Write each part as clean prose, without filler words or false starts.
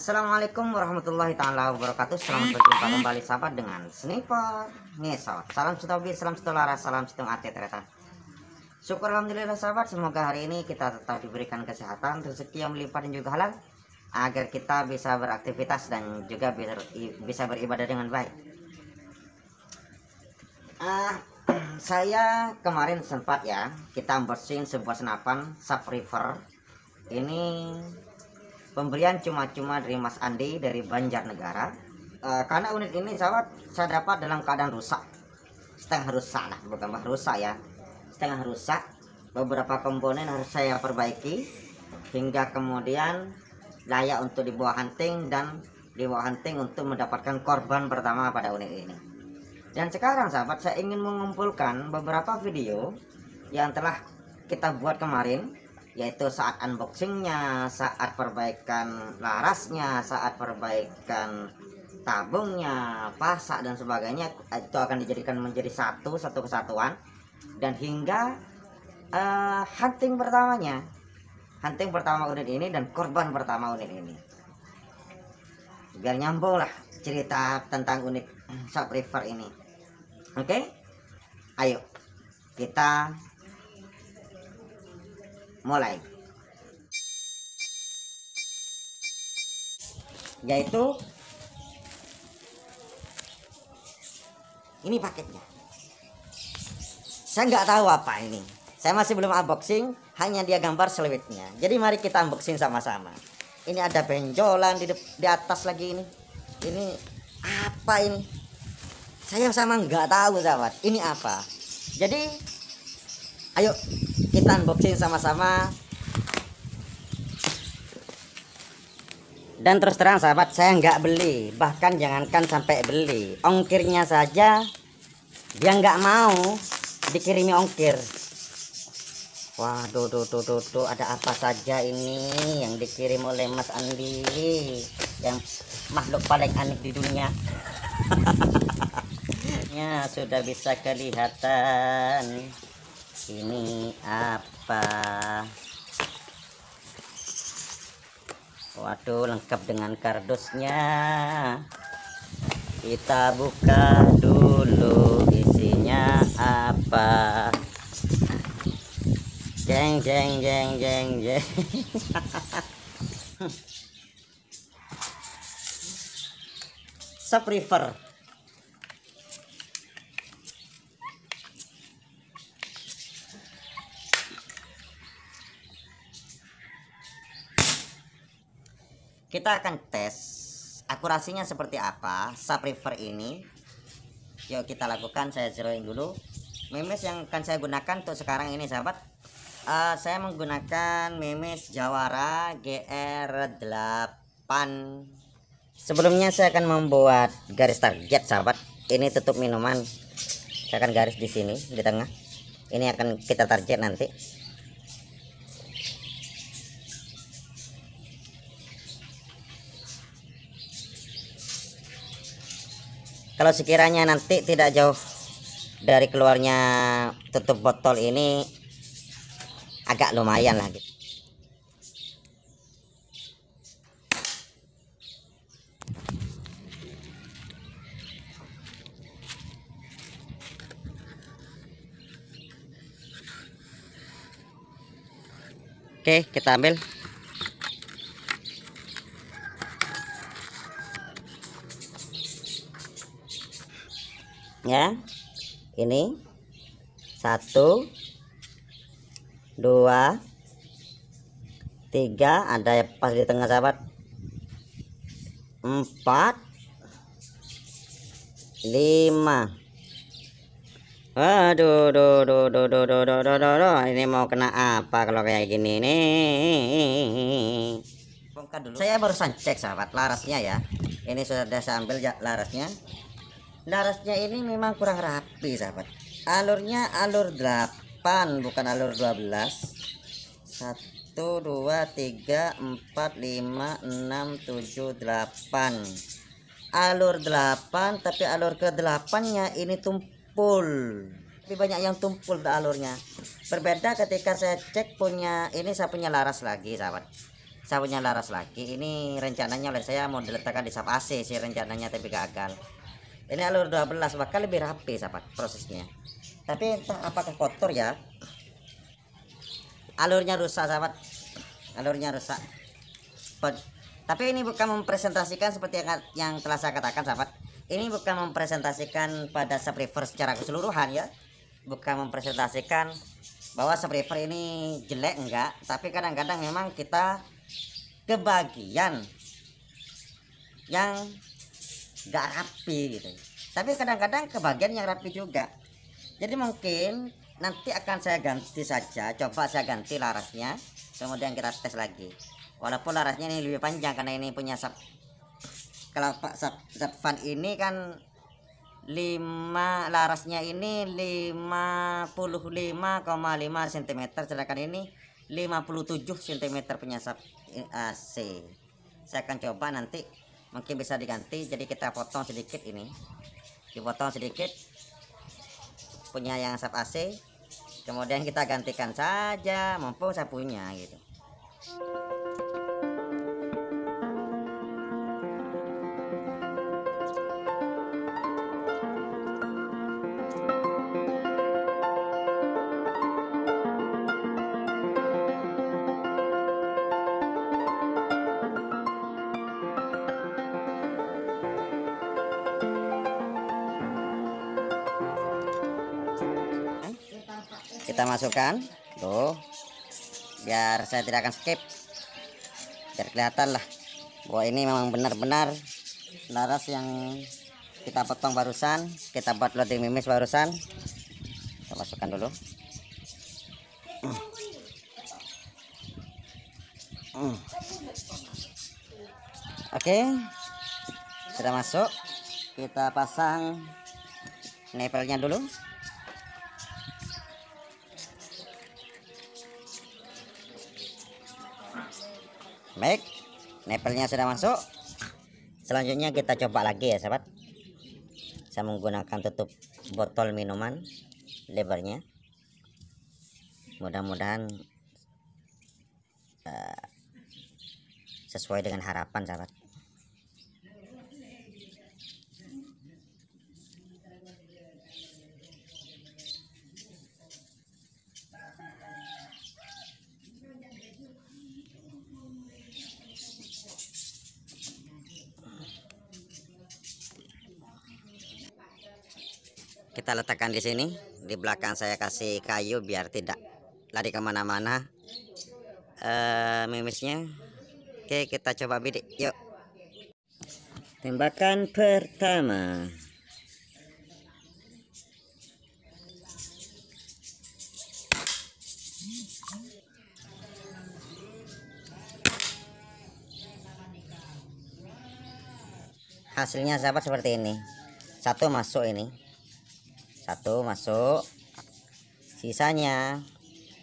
Assalamualaikum warahmatullahi taala wabarakatuh. Selamat berjumpa kembali sahabat dengan Sniper Ngesot. Salam setobi, salam setularas, salam setung ati tereta. Syukur alhamdulillah sahabat, semoga hari ini kita tetap diberikan kesehatan, rezeki yang melimpah dan juga halal, agar kita bisa beraktivitas dan juga bisa beribadah dengan baik. Saya kemarin sempat kita unboxing sebuah senapan Subwoofer. Ini pembelian cuma-cuma dari Mas Andi dari Banjarnegara. Karena unit ini sahabat saya dapat dalam keadaan rusak, setengah rusak lah, bukan rusak ya, setengah rusak. Beberapa komponen harus saya perbaiki hingga kemudian layak untuk dibawa hunting dan dibawa hunting untuk mendapatkan korban pertama pada unit ini. Dan sekarang sahabat saya ingin mengumpulkan beberapa video yang telah kita buat kemarin, yaitu saat unboxingnya, saat perbaikan larasnya, saat perbaikan tabungnya, pasak dan sebagainya. Itu akan dijadikan menjadi satu kesatuan, dan hingga hunting pertama unit ini dan korban pertama unit ini, biar nyambung lah cerita tentang unit Subwoofer ini. Oke, ayo kita mulai. Yaitu ini paketnya. Saya nggak tahu apa ini, saya masih belum unboxing, hanya dia gambar selewitnya. Jadi mari kita unboxing sama-sama. Ini ada benjolan di atas lagi ini. Ini apa ini? Saya sama nggak tahu sahabat, ini apa. Jadi ayo kita unboxing sama-sama. Dan terus terang sahabat, saya nggak beli, bahkan jangankan sampai beli, ongkirnya saja dia nggak mau dikirimi ongkir. Waduh, tuh ada apa saja ini yang dikirim oleh Mas Andi, yang makhluk paling aneh di dunia. Ya, sudah bisa kelihatan. Ini apa? Waduh, lengkap dengan kardusnya. Kita buka dulu isinya apa. Jeng jeng jeng jeng jeng. Subwoofer. Kita akan tes akurasinya seperti apa Subwoofer ini. Yuk kita lakukan. Saya zeroin dulu memes yang akan saya gunakan untuk sekarang ini sahabat. Saya menggunakan memes Jawara GR8. Sebelumnya saya akan membuat garis target sahabat. Ini tutup minuman, saya akan garis di sini di tengah. Ini akan kita target nanti. Kalau sekiranya nanti tidak jauh dari keluarnya tutup botol ini, agak lumayan lah gitu. Oke, kita ambil. Ya, ini 1 2 3, ada pas di tengah sahabat. 4 5. Aduh, ini mau kena apa kalau kayak gini nih. Saya barusan cek sahabat larasnya ya. Ini sudah saya ambil larasnya. Larasnya ini memang kurang rapi sahabat. Alurnya alur 8 bukan alur 12. 1 2 3 4 5 6 7 8. Alur 8, tapi alur ke-8 nya ini tumpul. Lebih banyak yang tumpul alurnya. Berbeda ketika saya cek punya ini, saya punya laras lagi sahabat. sabunnya laras lagi. Ini rencananya oleh saya mau diletakkan di sap AC sih rencananya, tapi gagal. Ini alur 12 bakal lebih rapi sahabat prosesnya, tapi entah apakah kotor ya, alurnya rusak sahabat, alurnya rusak. Tapi ini bukan mempresentasikan seperti yang telah saya katakan sahabat, ini bukan mempresentasikan pada subwoofer secara keseluruhan ya, bukan mempresentasikan bahwa subwoofer ini jelek, enggak. Tapi kadang-kadang memang kita kebagian yang enggak rapi gitu, tapi kadang-kadang kebagian yang rapi juga. Jadi mungkin nanti akan saya ganti saja, coba saya ganti larasnya, kemudian kita tes lagi. Walaupun larasnya ini lebih panjang karena ini punya kalau sub fan ini kan 5, larasnya ini 55,5 cm, sedangkan ini 57 cm punya sub AC. Saya akan coba nanti mungkin bisa diganti, jadi kita potong sedikit, ini dipotong sedikit punya yang sub AC, kemudian kita gantikan saja mumpung saya punya gitu. Kita masukkan tuh, biar saya tidak akan skip, biar kelihatan lah bahwa ini memang benar-benar laras yang kita potong barusan, kita buat loading mimis barusan. Kita masukkan dulu. Oke, sudah masuk. Kita pasang nepelnya dulu. Baik, nepelnya sudah masuk. Selanjutnya kita coba lagi ya sahabat. Saya menggunakan tutup botol minuman, lebarnya. Mudah-mudahan sesuai dengan harapan sahabat. Kita letakkan di sini, di belakang saya kasih kayu biar tidak lari kemana-mana mimisnya. Oke, kita coba bidik, yuk. Tembakan pertama. Hasilnya sahabat seperti ini. Satu masuk, ini satu masuk, sisanya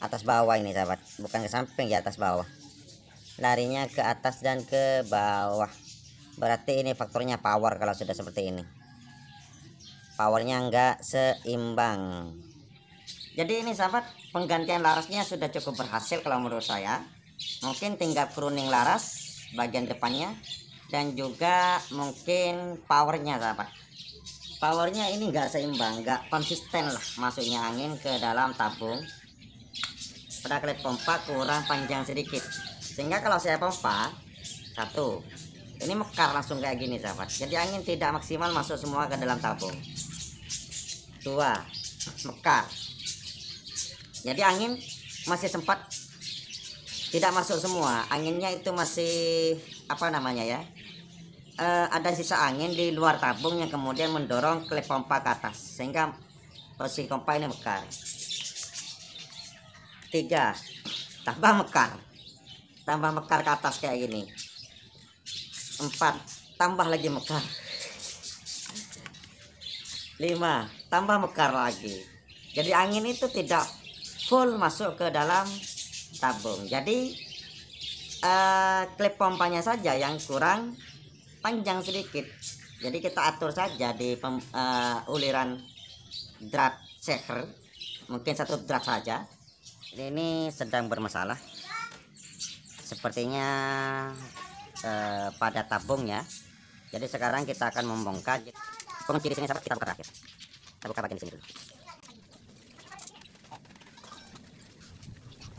atas bawah ini sahabat, bukan ke samping ya, atas bawah, larinya ke atas dan ke bawah. Berarti ini faktornya power. Kalau sudah seperti ini powernya enggak seimbang. Jadi ini sahabat, penggantian larasnya sudah cukup berhasil kalau menurut saya. Mungkin tinggal pruning laras bagian depannya, dan juga mungkin powernya sahabat. Powernya ini enggak seimbang, enggak konsisten lah masuknya angin ke dalam tabung. Pada klep pompa kurang panjang sedikit, sehingga kalau saya pompa satu, ini mekar langsung kayak gini sahabat. Jadi angin tidak maksimal masuk semua ke dalam tabung. Dua, mekar. Jadi angin masih sempat tidak masuk semua, anginnya itu masih apa namanya ya, ada sisa angin di luar tabung yang kemudian mendorong klep pompa ke atas, sehingga posisi pompa ini mekar. Tiga, tambah mekar ke atas kayak gini. Empat, tambah lagi mekar. Lima, tambah mekar lagi. Jadi angin itu tidak full masuk ke dalam tabung. Jadi klep pompanya saja yang kurang panjang sedikit. Jadi kita atur saja di uliran drat shaker, mungkin satu drat saja. Ini sedang bermasalah, sepertinya pada tabung ya. Jadi sekarang kita akan membongkar kunci di sini sahabat, kita buka terakhir. Kita buka bagian di sini dulu.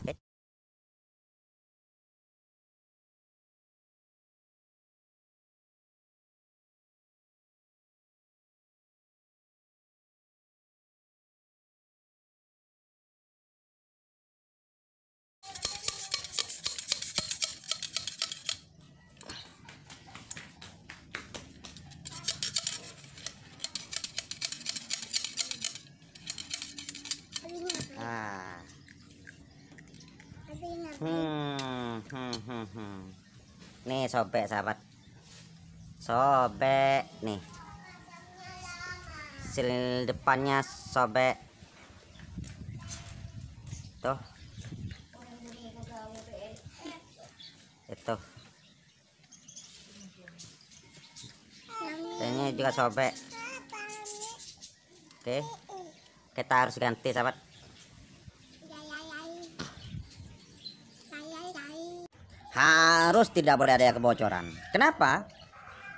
Oke. Nah. Nih sobek sahabat, sobek nih, sil depannya sobek tuh, itu ini juga sobek. Oke, kita harus ganti sahabat. Harus tidak boleh ada kebocoran. Kenapa?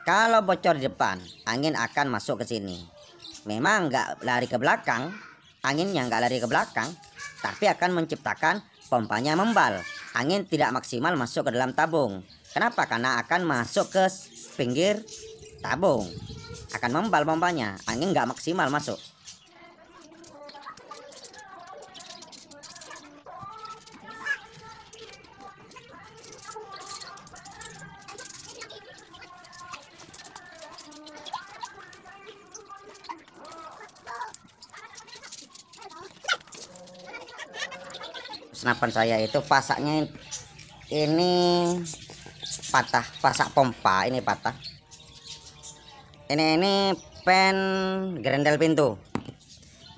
Kalau bocor di depan, angin akan masuk ke sini. Memang nggak lari ke belakang, anginnya nggak lari ke belakang, tapi akan menciptakan pompanya membal. Angin tidak maksimal masuk ke dalam tabung. Kenapa? Karena akan masuk ke pinggir tabung. Akan membal pompanya, angin nggak maksimal masuk. Senapan saya itu pasaknya ini patah, pasak pompa ini patah. Ini pen grendel pintu.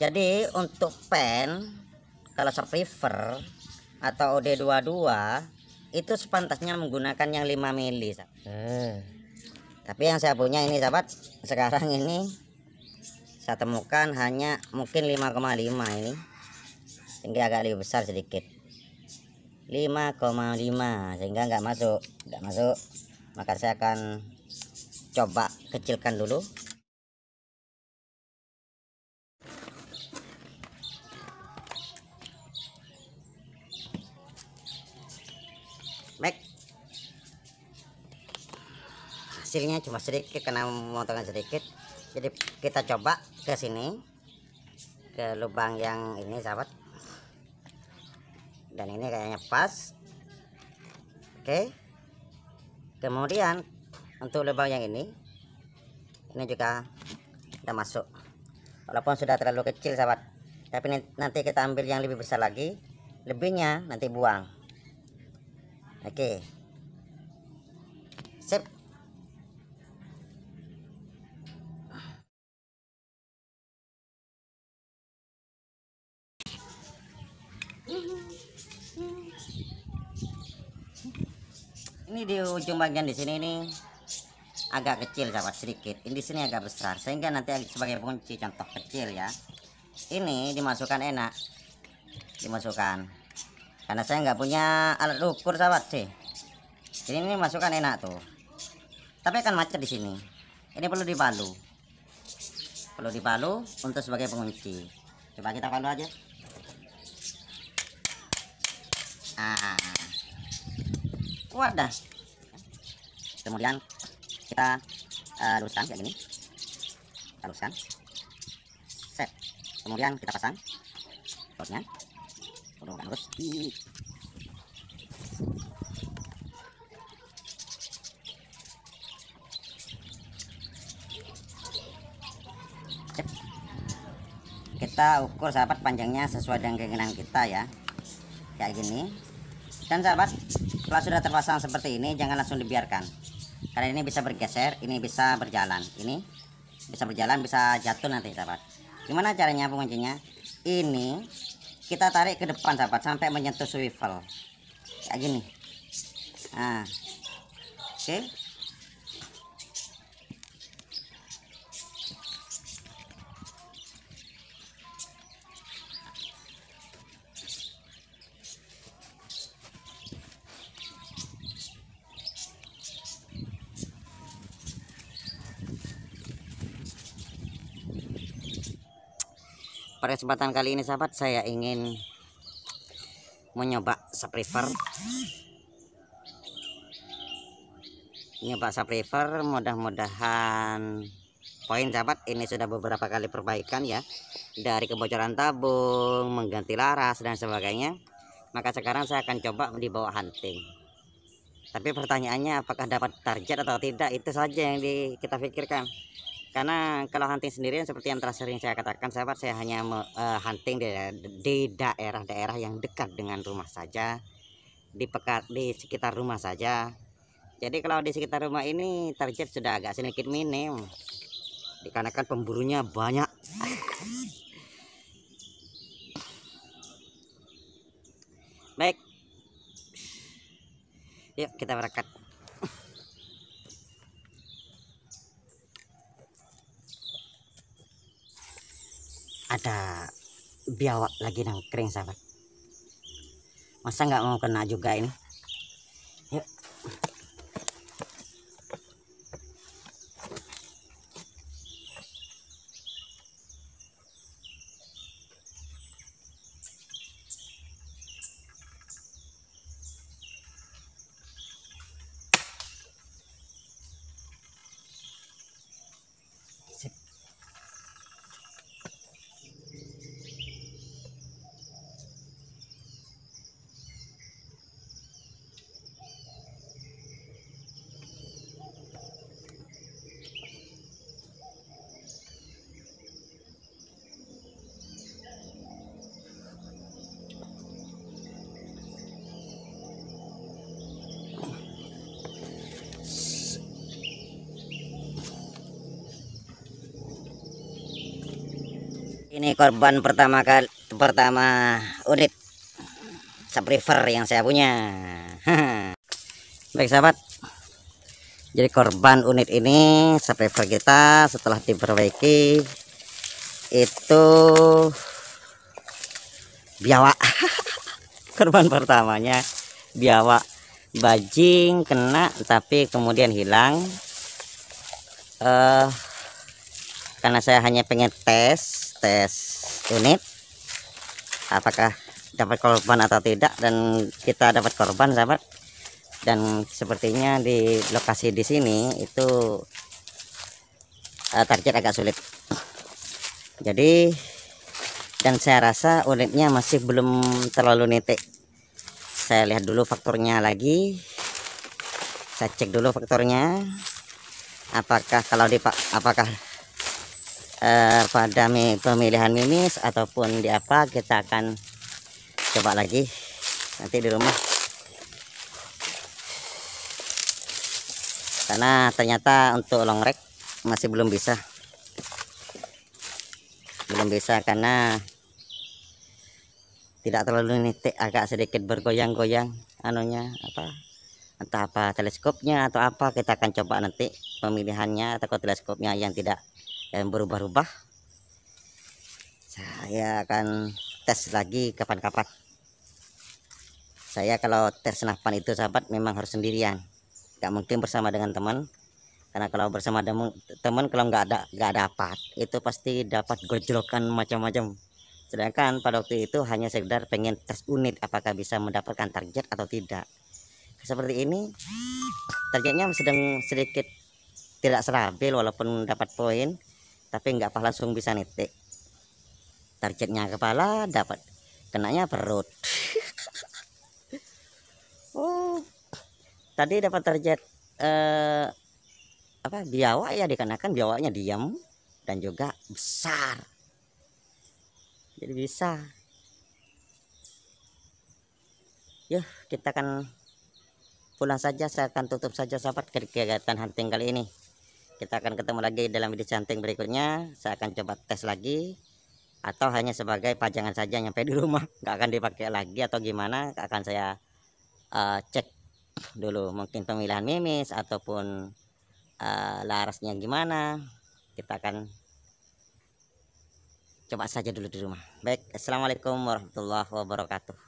Jadi untuk pen kalau subwoofer atau OD22 itu sepantasnya menggunakan yang 5 mili. Tapi yang saya punya ini sahabat, sekarang ini saya temukan hanya mungkin 5,5 ini. Ini agak lebih besar sedikit, 5,5, sehingga nggak masuk. Maka saya akan coba kecilkan dulu. Baik, hasilnya cuma sedikit karena memotongan sedikit. Jadi kita coba ke sini, ke lubang yang ini sahabat, dan ini kayaknya pas. Oke, kemudian untuk lubang yang ini juga udah masuk, walaupun sudah terlalu kecil sahabat, tapi nanti kita ambil yang lebih besar lagi, lebihnya nanti buang. Oke, sip. Ini di ujung bagian di sini ini agak kecil sahabat, sedikit. Ini di sini agak besar, sehingga nanti sebagai kunci contoh kecil ya. Ini dimasukkan enak, dimasukkan. Karena saya nggak punya alat ukur sahabat sih. Jadi ini masukkan enak tuh. Tapi akan macet di sini. Ini perlu dibalu. Perlu dibalu untuk sebagai pengunci. Coba kita balu aja. Kuat dah. Kemudian kita luruskan kayak gini, kita luruskan, set. Kemudian kita pasang slotnya, bukan lurus. Kita ukur sahabat panjangnya sesuai dengan keinginan kita ya, kayak gini. Dan sahabat, kalau sudah terpasang seperti ini jangan langsung dibiarkan, karena ini bisa bergeser, ini bisa berjalan, ini bisa berjalan, bisa jatuh nanti sahabat. Gimana caranya penguncinya? Ini kita tarik ke depan sahabat sampai menyentuh swivel kayak gini. Nah, oke. Pada kesempatan kali ini sahabat, saya ingin mencoba subwoofer. Mudah-mudahan poin sahabat. Ini sudah beberapa kali perbaikan ya, dari kebocoran tabung, mengganti laras dan sebagainya. Maka sekarang saya akan coba dibawa hunting. Tapi pertanyaannya apakah dapat target atau tidak, itu saja yang kita pikirkan. Karena kalau hunting sendirian seperti yang telah sering saya katakan sahabat, saya hanya hunting di daerah-daerah yang dekat dengan rumah saja, di sekitar rumah saja. Jadi kalau di sekitar rumah ini target sudah agak sedikit minim, dikarenakan pemburunya banyak. Baik, yuk kita berangkat. Ada biawak lagi nangkring sahabat, masa nggak mau kena juga ini. Yuk. Ini korban pertama unit subwoofer yang saya punya. Baik sahabat, jadi korban unit ini subwoofer kita setelah diperbaiki itu biawak. Korban pertamanya biawak, bajing kena tapi kemudian hilang. Karena saya hanya pengen tes unit apakah dapat korban atau tidak, dan kita dapat korban sahabat. Dan sepertinya di lokasi di sini itu target agak sulit. Jadi, dan saya rasa unitnya masih belum terlalu nitik. Saya lihat dulu faktornya lagi, saya cek dulu faktornya apakah pada pemilihan mimis ataupun di apa. Kita akan coba lagi nanti di rumah, karena ternyata untuk long rack masih belum bisa karena tidak terlalu nitik, agak sedikit bergoyang-goyang anunya entah apa teleskopnya atau apa. Kita akan coba nanti pemilihannya atau teleskopnya yang tidak berubah-ubah. Saya akan tes lagi kapan-kapan. Saya kalau tes senapan itu sahabat memang harus sendirian, nggak mungkin bersama dengan teman. Karena kalau bersama teman, kalau nggak dapat itu pasti dapat gojlokan macam-macam. Sedangkan pada waktu itu hanya sekedar pengen tes unit apakah bisa mendapatkan target atau tidak. Seperti ini targetnya sedang sedikit tidak stabil, walaupun dapat poin tapi nggak langsung bisa nitik. Targetnya kepala, dapat kenanya perut. Oh, tadi dapat target biawak ya, dikarenakan biawaknya diam dan juga besar, jadi bisa. Yuk kita akan pulang saja. Saya akan tutup saja sahabat kegiatan hunting kali ini. Kita akan ketemu lagi dalam video hunting berikutnya. Saya akan coba tes lagi, atau hanya sebagai pajangan saja nyampe di rumah, nggak akan dipakai lagi atau gimana. Akan saya cek dulu, mungkin pemilihan mimis ataupun larasnya gimana. Kita akan coba saja dulu di rumah. Baik, assalamualaikum warahmatullahi wabarakatuh.